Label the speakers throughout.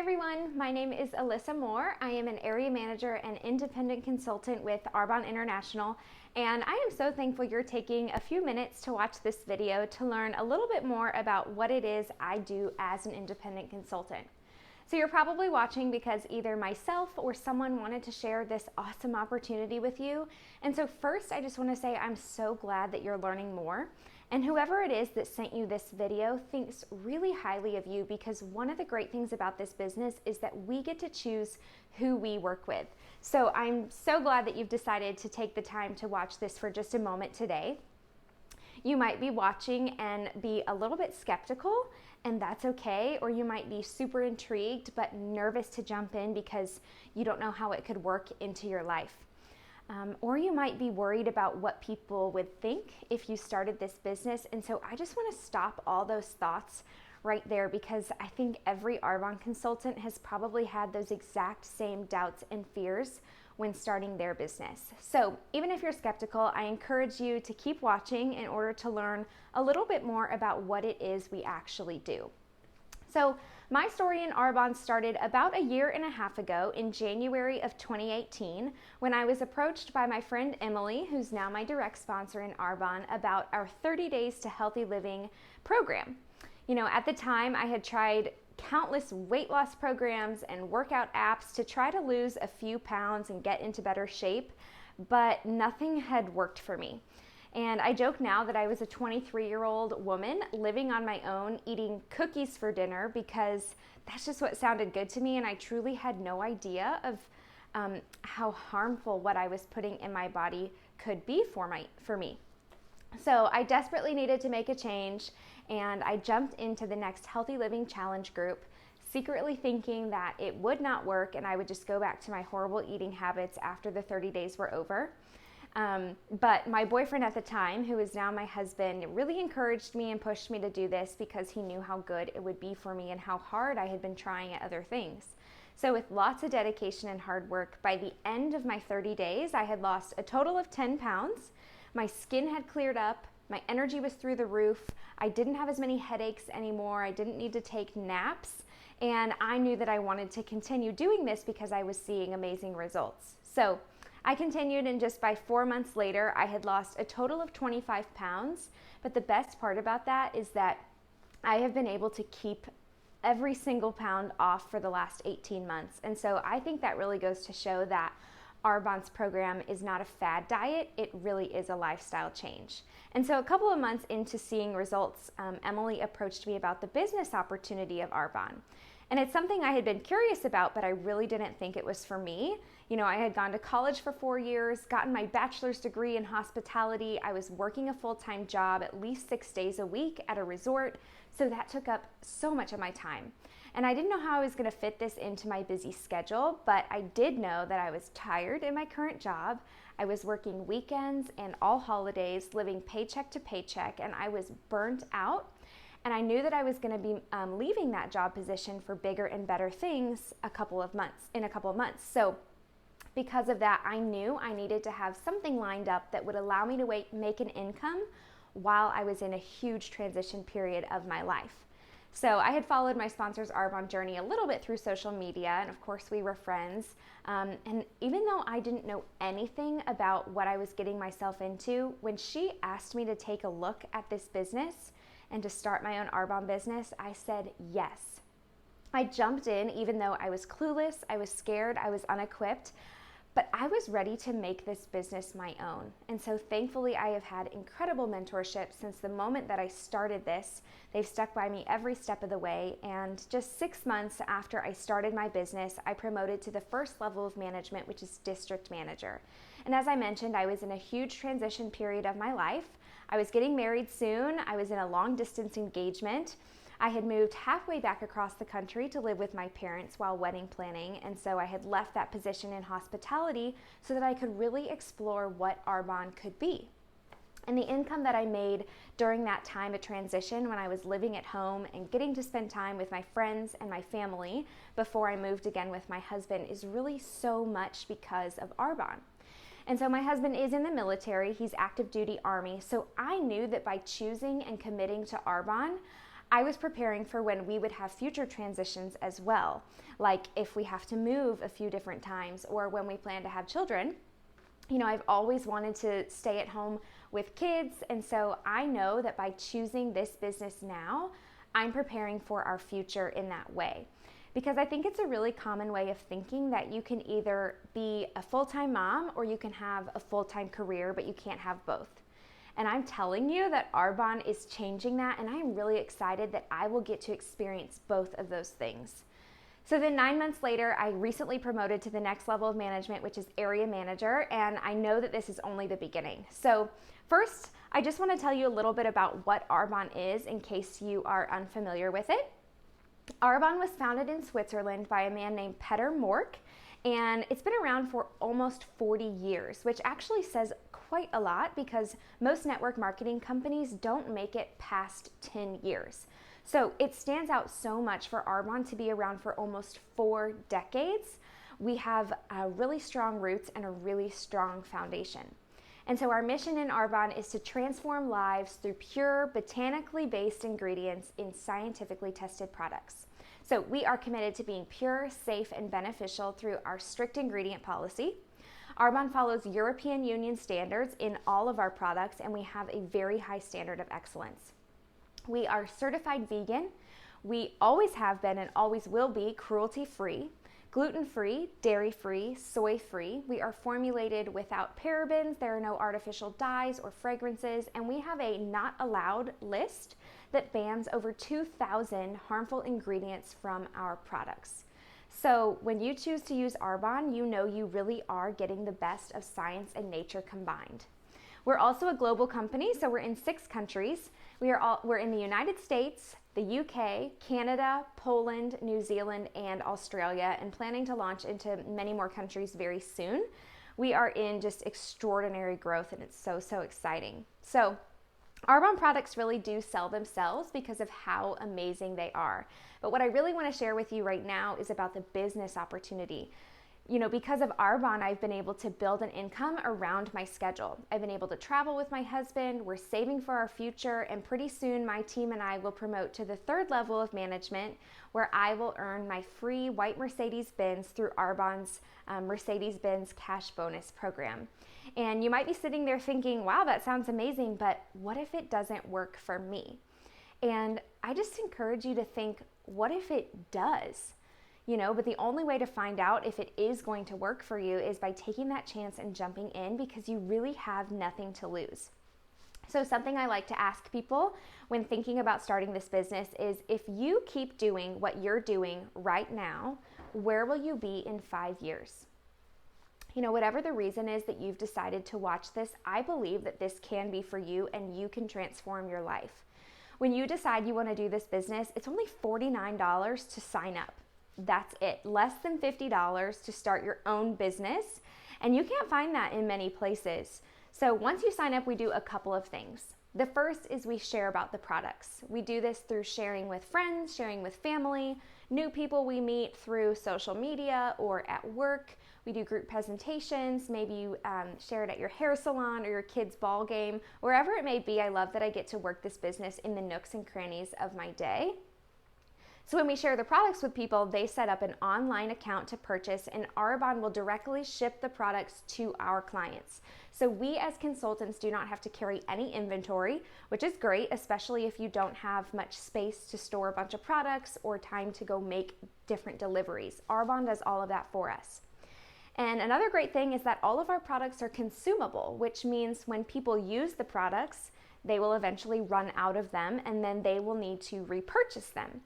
Speaker 1: everyone, my name is Elissa Moore. I am an area manager and independent consultant with Arbonne International, and I am so thankful you're taking a few minutes to watch this video to learn a little bit more about what it is I do as an independent consultant. So you're probably watching because either myself or someone wanted to share this awesome opportunity with you. And so first, I just want to say I'm so glad that you're learning more. And whoever it is that sent you this video thinks really highly of you, because one of the great things about this business is that we get to choose who we work with. So I'm so glad that you've decided to take the time to watch this for just a moment today. You might be watching and be a little bit skeptical, and that's okay. Or you might be super intrigued but nervous to jump in because you don't know how it could work into your life. Or you might be worried about what people would think if you started this business. And so I just want to stop all those thoughts right there, because I think every Arbonne consultant has probably had those exact same doubts and fears when starting their business. So even if you're skeptical, I encourage you to keep watching in order to learn a little bit more about what it is we actually do. So my story in Arbonne started about a year and a half ago in January of 2018, when I was approached by my friend Emily, who's now my direct sponsor in Arbonne, about our 30 Days to Healthy Living program. You know, at the time I had tried countless weight loss programs and workout apps to try to lose a few pounds and get into better shape, but nothing had worked for me. And I joke now that I was a 23-year-old woman living on my own, eating cookies for dinner, because that's just what sounded good to me, and I truly had no idea of how harmful what I was putting in my body could be for me. So I desperately needed to make a change, and I jumped into the next Healthy Living Challenge group, secretly thinking that it would not work and I would just go back to my horrible eating habits after the 30 days were over. But my boyfriend at the time, who is now my husband, really encouraged me and pushed me to do this because he knew how good it would be for me and how hard I had been trying at other things. So with lots of dedication and hard work, by the end of my 30 days, I had lost a total of 10 pounds. My skin had cleared up. My energy was through the roof. I didn't have as many headaches anymore. I didn't need to take naps. And I knew that I wanted to continue doing this because I was seeing amazing results. So I continued, and just by 4 months later, I had lost a total of 25 pounds. But the best part about that is that I have been able to keep every single pound off for the last 18 months. And so I think that really goes to show that Arbonne's program is not a fad diet, it really is a lifestyle change. And so a couple of months into seeing results, Emily approached me about the business opportunity of Arbonne. And it's something I had been curious about, but I really didn't think it was for me. You know, I had gone to college for 4 years, gotten my bachelor's degree in hospitality. I was working a full-time job at least 6 days a week at a resort, so that took up so much of my time. And I didn't know how I was going to fit this into my busy schedule, but I did know that I was tired in my current job. I was working weekends and all holidays, living paycheck to paycheck, and I was burnt out. And I knew that I was going to be leaving that job position for bigger and better things in a couple of months. So because of that, I knew I needed to have something lined up that would allow me to make an income while I was in a huge transition period of my life. So I had followed my sponsor's Arbonne journey a little bit through social media, and of course we were friends. And even though I didn't know anything about what I was getting myself into, when she asked me to take a look at this business and to start my own Arbonne business, I said yes. I jumped in even though I was clueless, I was scared, I was unequipped, but I was ready to make this business my own. And so thankfully I have had incredible mentorship since the moment that I started this. They've stuck by me every step of the way, and just 6 months after I started my business, I promoted to the first level of management, which is district manager. And as I mentioned, I was in a huge transition period of my life. I was getting married soon. I was in a long distance engagement. I had moved halfway back across the country to live with my parents while wedding planning, and so I had left that position in hospitality so that I could really explore what Arbonne could be. And the income that I made during that time of transition, when I was living at home and getting to spend time with my friends and my family before I moved again with my husband, is really so much because of Arbonne. And so my husband is in the military, he's active duty Army, so I knew that by choosing and committing to Arbonne, I was preparing for when we would have future transitions as well, like if we have to move a few different times or when we plan to have children. I've always wanted to stay at home with kids, and so I know that by choosing this business now, I'm preparing for our future in that way. Because I think it's a really common way of thinking that you can either be a full-time mom or you can have a full-time career, but you can't have both. And I'm telling you that Arbonne is changing that, and I'm really excited that I will get to experience both of those things. So then 9 months later, I recently promoted to the next level of management, which is area manager, and I know that this is only the beginning. So first, I just want to tell you a little bit about what Arbonne is in case you are unfamiliar with it. Arbonne was founded in Switzerland by a man named Peter Mork, and it's been around for almost 40 years, which actually says quite a lot because most network marketing companies don't make it past 10 years. So it stands out so much for Arbonne to be around for almost 4 decades. We have really strong roots and a really strong foundation. And so our mission in Arbonne is to transform lives through pure, botanically based ingredients in scientifically tested products. So we are committed to being pure, safe, and beneficial through our strict ingredient policy. Arbonne follows European Union standards in all of our products, and we have a very high standard of excellence. We are certified vegan. We always have been and always will be cruelty-free, gluten-free, dairy-free, soy-free. We are formulated without parabens. There are no artificial dyes or fragrances, and we have a not allowed list that bans over 2,000 harmful ingredients from our products. So when you choose to use Arbonne, you know you really are getting the best of science and nature combined. We're also a global company, so we're in 6 countries. We're in the United States, the UK, Canada, Poland, New Zealand, and Australia, and planning to launch into many more countries very soon. We are in just extraordinary growth, and it's so, so exciting. So Arbonne products really do sell themselves because of how amazing they are. But what I really want to share with you right now is about the business opportunity. Because of Arbonne, I've been able to build an income around my schedule. I've been able to travel with my husband, we're saving for our future, and pretty soon my team and I will promote to the 3rd level of management, where I will earn my free white Mercedes-Benz through Arbonne's Mercedes-Benz cash bonus program. And you might be sitting there thinking, wow, that sounds amazing, but what if it doesn't work for me? And I just encourage you to think, what if it does? But the only way to find out if it is going to work for you is by taking that chance and jumping in, because you really have nothing to lose. So something I like to ask people when thinking about starting this business is, if you keep doing what you're doing right now, where will you be in 5 years? Whatever the reason is that you've decided to watch this, I believe that this can be for you and you can transform your life. When you decide you want to do this business, it's only $49 to sign up. That's it. Less than $50 to start your own business. And you can't find that in many places. So once you sign up, we do a couple of things. The first is we share about the products. We do this through sharing with friends, sharing with family, new people we meet through social media or at work. We do group presentations. Maybe you share it at your hair salon or your kid's ball game. Wherever it may be, I love that I get to work this business in the nooks and crannies of my day. So when we share the products with people, they set up an online account to purchase, and Arbonne will directly ship the products to our clients. So we as consultants do not have to carry any inventory, which is great, especially if you don't have much space to store a bunch of products or time to go make different deliveries. Arbonne does all of that for us. And another great thing is that all of our products are consumable, which means when people use the products, they will eventually run out of them, and then they will need to repurchase them.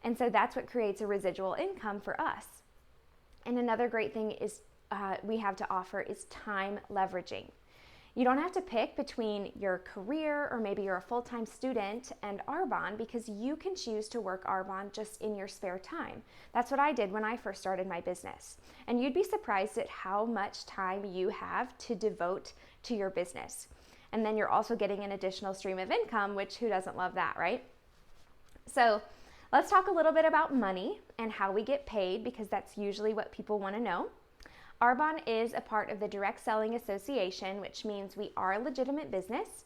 Speaker 1: And so that's what creates a residual income for us. And another great thing is we have to offer is time leveraging. You don't have to pick between your career, or maybe you're a full-time student, and Arbonne, because you can choose to work Arbonne just in your spare time. That's what I did when I first started my business. And you'd be surprised at how much time you have to devote to your business. And then you're also getting an additional stream of income, which who doesn't love that, right? So let's talk a little bit about money and how we get paid, because that's usually what people want to know. Arbonne is a part of the Direct Selling Association, which means we are a legitimate business.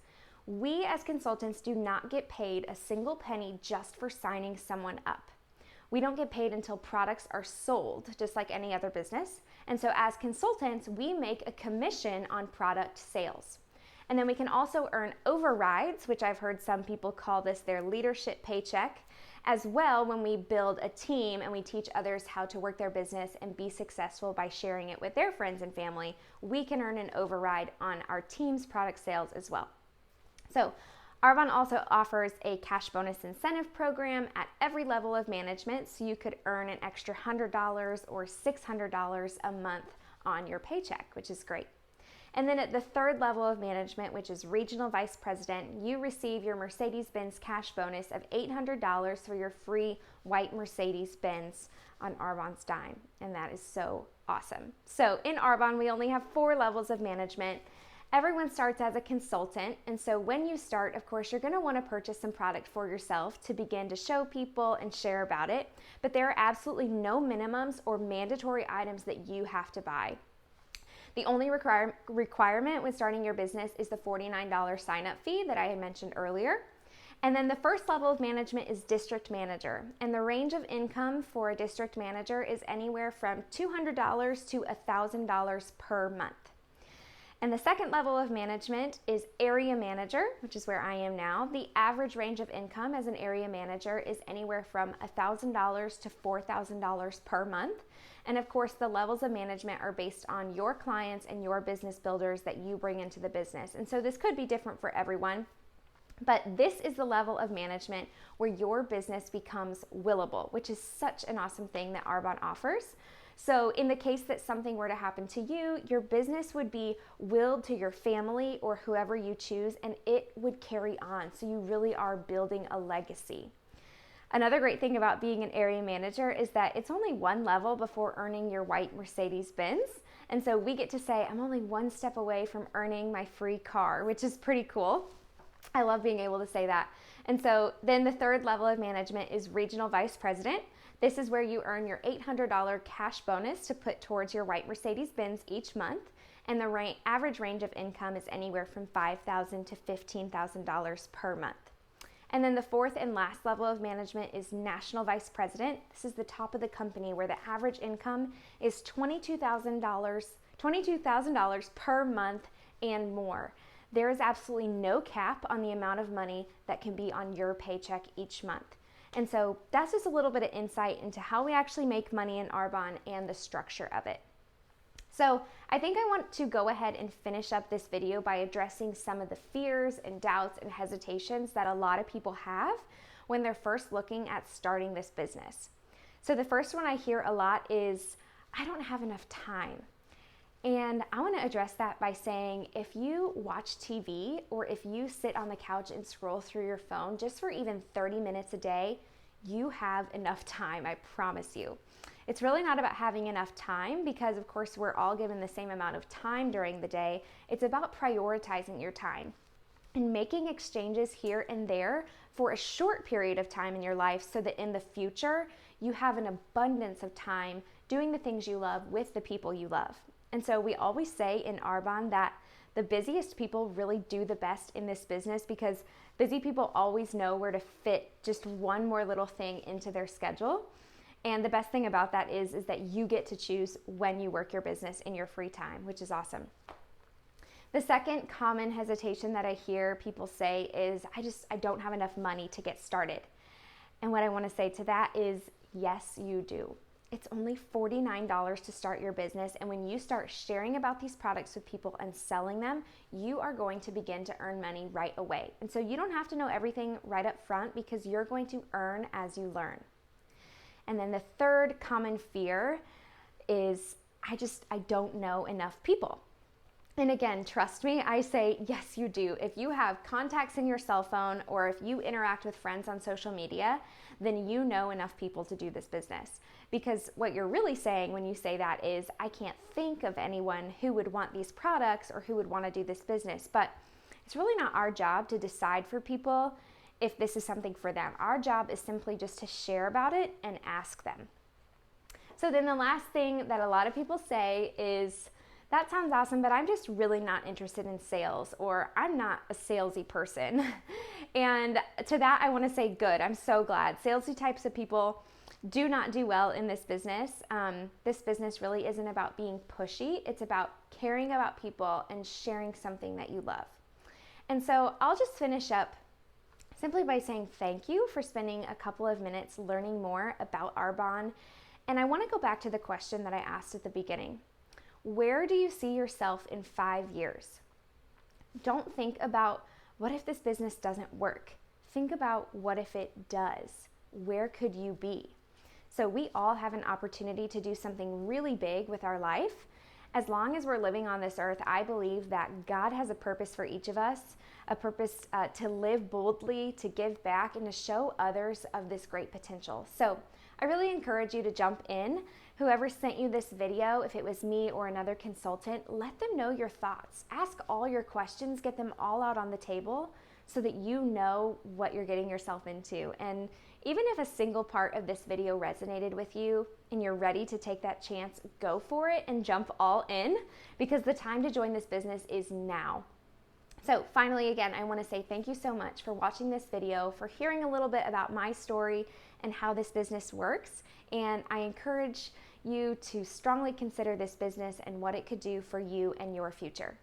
Speaker 1: we as consultants do not get paid a single penny just for signing someone up. We don't get paid until products are sold, just like any other business. And so as consultants, we make a commission on product sales. And then we can also earn overrides, which I've heard some people call this their leadership paycheck, as well when we build a team and we teach others how to work their business and be successful by sharing it with their friends and family. We can earn an override on our team's product sales as well. So Arbonne also offers a cash bonus incentive program at every level of management, so you could earn an extra $100 or $600 a month on your paycheck, which is great. And then at the third level of management, which is regional vice president, you receive your Mercedes-Benz cash bonus of $800 for your free white Mercedes-Benz on Arbonne's dime. And that is so awesome. So in Arbonne, we only have 4 levels of management. Everyone starts as a consultant, and so when you start, of course, you're going to want to purchase some product for yourself to begin to show people and share about it, but there are absolutely no minimums or mandatory items that you have to buy. The only requirement when starting your business is the $49 sign-up fee that I had mentioned earlier. And then the first level of management is district manager, and the range of income for a district manager is anywhere from $200 to $1,000 per month. And the second level of management is area manager, which is where I am now. The average range of income as an area manager is anywhere from $1,000 to $4,000 per month. And of course, the levels of management are based on your clients and your business builders that you bring into the business. And so this could be different for everyone. But this is the level of management where your business becomes willable, which is such an awesome thing that Arbonne offers. So in the case that something were to happen to you, your business would be willed to your family or whoever you choose, and it would carry on. So you really are building a legacy. Another great thing about being an area manager is that it's only one level before earning your white Mercedes-Benz. And so we get to say, I'm only one step away from earning my free car, which is pretty cool. I love being able to say that. And so then the third level of management is regional vice president. This is where you earn your $800 cash bonus to put towards your white Mercedes-Benz each month. And the average range of income is anywhere from $5,000 to $15,000 per month. And then the fourth and last level of management is national vice president. This is the top of the company where the average income is $22,000 per month and more. There is absolutely no cap on the amount of money that can be on your paycheck each month. And so that's just a little bit of insight into how we actually make money in Arbonne and the structure of it. So I think I want to go ahead and finish up this video by addressing some of the fears and doubts and hesitations that a lot of people have when they're first looking at starting this business. So the first one I hear a lot is, I don't have enough time. And I want to address that by saying, if you watch TV or if you sit on the couch and scroll through your phone just for even 30 minutes a day, you have enough time, I promise you. It's really not about having enough time because, of course, we're all given the same amount of time during the day. It's about prioritizing your time and making exchanges here and there for a short period of time in your life so that in the future, you have an abundance of time doing the things you love with the people you love. And so we always say in Arbonne that the busiest people really do the best in this business because busy people always know where to fit just one more little thing into their schedule. And the best thing about that is that you get to choose when you work your business in your free time, which is awesome. The second common hesitation that I hear people say is, I don't have enough money to get started. And what I want to say to that is, yes, you do. It's only $49 to start your business, and when you start sharing about these products with people and selling them, you are going to begin to earn money right away. And so you don't have to know everything right up front because you're going to earn as you learn. And then the third common fear is, I don't know enough people. And again, trust me, I say, yes, you do. If you have contacts in your cell phone or if you interact with friends on social media, then you know enough people to do this business. Because what you're really saying when you say that is, I can't think of anyone who would want these products or who would want to do this business. But it's really not our job to decide for people if this is something for them. Our job is simply just to share about it and ask them. So then the last thing that a lot of people say is that sounds awesome, but I'm just really not interested in sales, or I'm not a salesy person. And to that, I want to say good. I'm so glad. Salesy types of people do not do well in this business. This business really isn't about being pushy. It's about caring about people and sharing something that you love. And so I'll just finish up simply by saying thank you for spending a couple of minutes learning more about Arbonne. And I want to go back to the question that I asked at the beginning. Where do you see yourself in 5 years? Don't think about what if this business doesn't work. Think about what if it does. Where could you be? So we all have an opportunity to do something really big with our life. As long as we're living on this earth, I believe that God has a purpose for each of us, a purpose to live boldly, to give back, and to show others of this great potential. So I really encourage you to jump in. Whoever sent you this video, if it was me or another consultant, let them know your thoughts. Ask all your questions, get them all out on the table so that you know what you're getting yourself into. And even if a single part of this video resonated with you and you're ready to take that chance, go for it and jump all in, because the time to join this business is now. So finally, again, I want to say thank you so much for watching this video, for hearing a little bit about my story and how this business works. And I encourage you to strongly consider this business and what it could do for you and your future.